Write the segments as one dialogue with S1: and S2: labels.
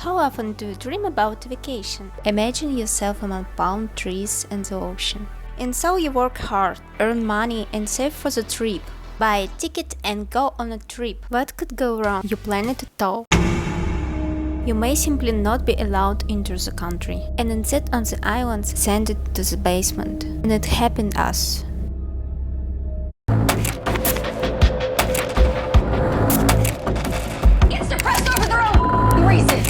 S1: How often do you dream about vacation? Imagine yourself among palm trees and the ocean. And so you work hard, earn money and save for the trip. Buy a ticket and go on a trip. What could go wrong? You plan it at all. You may simply not be allowed into the country. And instead on the islands, send it to the basement. And it happened us.
S2: It's depressed over their own reasons.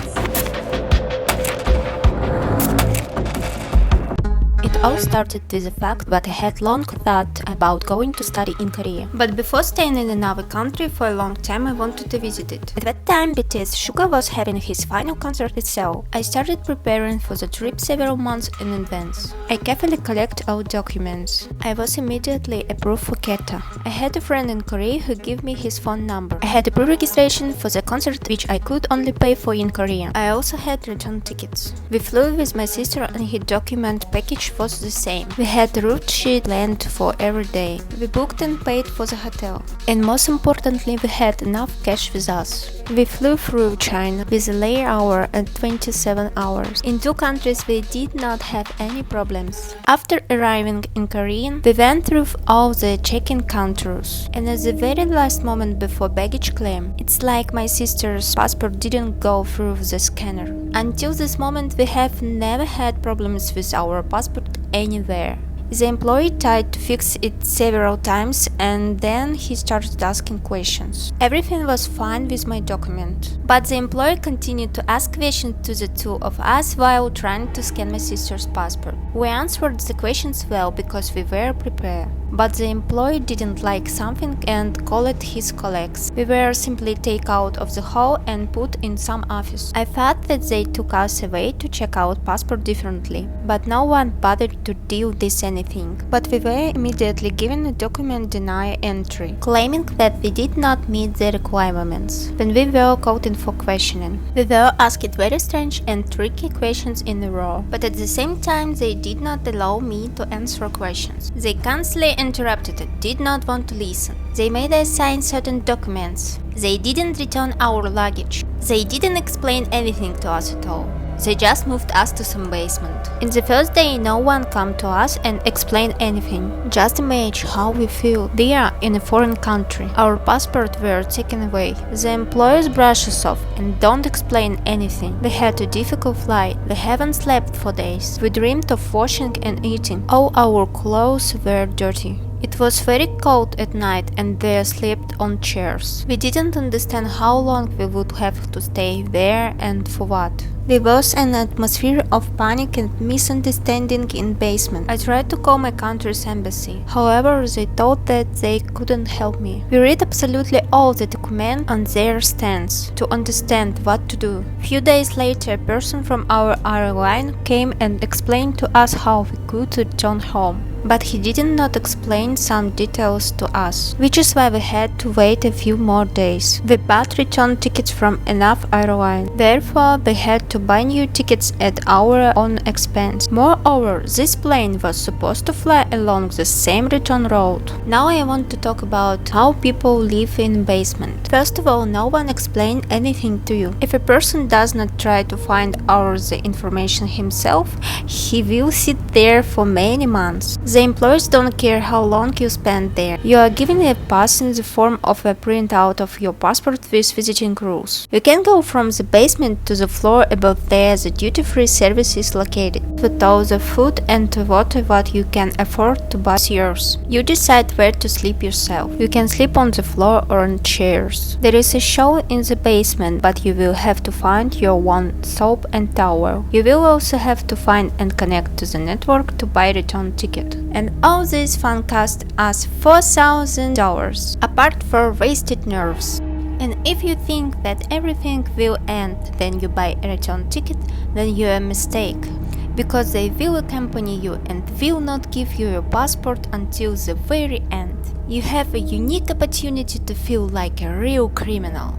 S1: It all started with the fact that I had long thought about going to study in Korea. But before staying in another country for a long time, I wanted to visit it. At that time, BTS Suga was having his final concert in Seoul. I started preparing for the trip several months in advance. I carefully collected all documents. I was immediately approved for KETA. I had a friend in Korea who gave me his phone number. I had a pre-registration for the concert which I could only pay for in Korea. I also had return tickets. We flew with my sister and her document package was the same. We had a route sheet planned for every day. We booked and paid for the hotel. And most importantly, we had enough cash with us. We flew through China with a layover at 27 hours. In two countries we did not have any problems. After arriving in Korea, we went through all the check-in counters. And at the very last moment before baggage claim, it's like my sister's passport didn't go through the scanner. Until this moment we have never had problems with our passport anywhere. The employee tried to fix it several times and then he started asking questions. Everything was fine with my document. But the employee continued to ask questions to the two of us while trying to scan my sister's passport. We answered the questions well because we were prepared. But the employee didn't like something and called his colleagues. We were simply taken out of the hall and put in some office. I thought that they took us away to check out passport differently, but no one bothered to deal with anything. But we were immediately given a document deny entry, claiming that we did not meet the requirements. When we were called in for questioning, we were asked very strange and tricky questions in a row, but at the same time they did not allow me to answer questions. They constantly interrupted it, did not want to listen. They made us sign certain documents. They didn't return our luggage. They didn't explain anything to us at all. They just moved us to some basement. In the first day, no one came to us and explained anything. Just imagine how we feel. We are in a foreign country. Our passports were taken away. The employees brush us off and don't explain anything. We had a difficult flight. We haven't slept for days. We dreamed of washing and eating. All our clothes were dirty. It was very cold at night and we slept on chairs. We didn't understand how long we would have to stay there and for what. There was an atmosphere of panic and misunderstanding in basement. I tried to call my country's embassy. However, they thought that they couldn't help me. We read absolutely all the documents on their stands to understand what to do. Few days later, a person from our airline came and explained to us how we could return home. But he did not explain some details to us, which is why we had to wait a few more days. We bought return tickets from enough airline. Therefore, we had to buy new tickets at our own expense. Moreover, this plane was supposed to fly along the same return route. Now I want to talk about how people live in basement. First of all, no one explained anything to you. If a person does not try to find out the information himself, he will sit there for many months. The employees don't care how long you spend there. You are given a pass in the form of a printout of your passport with visiting rules. You can go from the basement to the floor above there. The duty-free service is located. With all the food and water what you can afford to buy is yours. You decide where to sleep yourself. You can sleep on the floor or on chairs. There is a shower in the basement, but you will have to find your own soap and towel. You will also have to find and connect to the network to buy a return ticket. And all this fun cost us $4,000, apart from wasted nerves. And if you think that everything will end when you buy a return ticket, then you are mistaken. Because they will accompany you and will not give you your passport until the very end. You have a unique opportunity to feel like a real criminal.